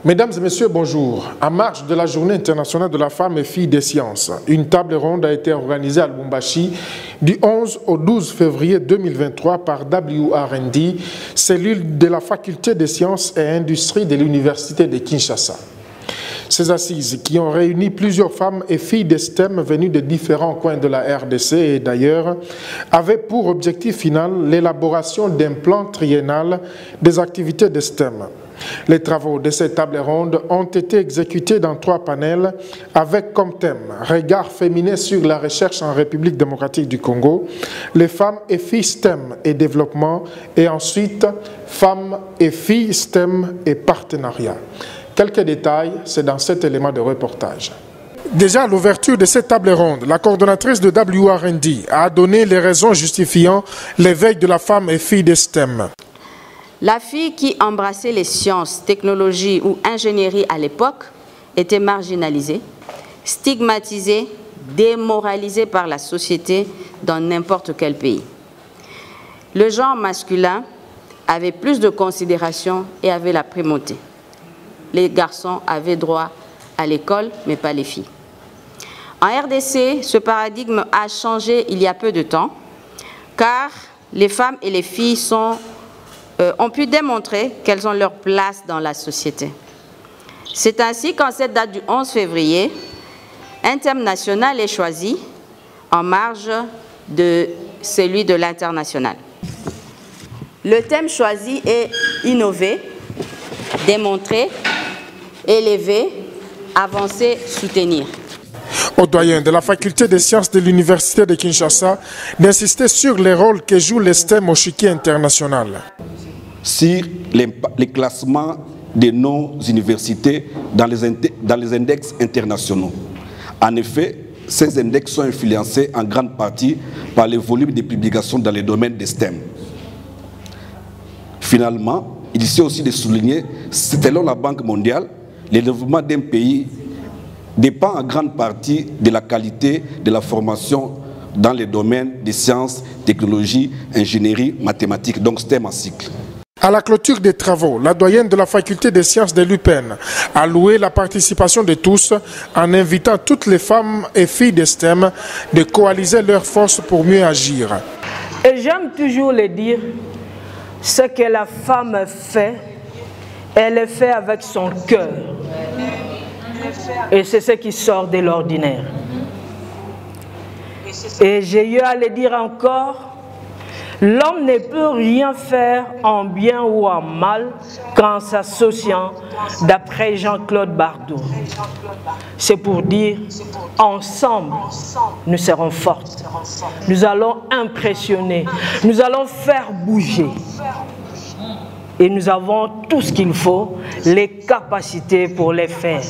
Mesdames et messieurs, bonjour. En marge de la Journée internationale de la femme et filles des sciences, une table ronde a été organisée à Lubumbashi du 11 au 12 février 2023 par WRND, cellule de la Faculté des sciences et industries de l'Université de Kinshasa. Ces assises, qui ont réuni plusieurs femmes et filles de STEM venues de différents coins de la RDC et d'ailleurs, avaient pour objectif final l'élaboration d'un plan triennal des activités de STEM. Les travaux de cette table ronde ont été exécutés dans 3 panels avec comme thème « Regard féminin sur la recherche en République démocratique du Congo », les femmes et filles STEM et développement et ensuite « Femmes et filles STEM et partenariat ». Quelques détails, c'est dans cet élément de reportage. Déjà à l'ouverture de cette table ronde, la coordonnatrice de WRND a donné les raisons justifiant l'éveil de la femme et fille des STEM. La fille qui embrassait les sciences, technologies ou ingénierie à l'époque était marginalisée, stigmatisée, démoralisée par la société dans n'importe quel pays. Le genre masculin avait plus de considération et avait la primauté. Les garçons avaient droit à l'école, mais pas les filles. En RDC, ce paradigme a changé il y a peu de temps, car les femmes et les filles ont pu démontrer qu'elles ont leur place dans la société. C'est ainsi qu'en cette date du 11 février, un thème national est choisi en marge de celui de l'international. Le thème choisi est innover, démontrer, élever, avancer, soutenir. Au doyen de la faculté des sciences de l'Université de Kinshasa d'insister sur les rôles que jouent les STEM au chiquier international. Sur les classements de nos universités dans les index internationaux. En effet, ces index sont influencés en grande partie par le volume de publications dans les domaines des STEM. Finalement, il est aussi de souligner, selon la Banque mondiale, le développement d'un pays dépend en grande partie de la qualité de la formation dans les domaines des sciences, technologies, ingénierie, mathématiques, donc STEM en cycle. À la clôture des travaux, la doyenne de la faculté des sciences de l'UPEN a loué la participation de tous en invitant toutes les femmes et filles de STEM de coaliser leurs forces pour mieux agir. Et j'aime toujours le dire, ce que la femme fait, elle le fait avec son cœur. Et c'est ce qui sort de l'ordinaire. Et j'ai eu à le dire encore, l'homme ne peut rien faire en bien ou en mal qu'en s'associant, d'après Jean-Claude Bardou. C'est pour dire, ensemble, nous serons fortes. Nous allons impressionner, nous allons faire bouger. Et nous avons tout ce qu'il faut, les capacités pour les faire.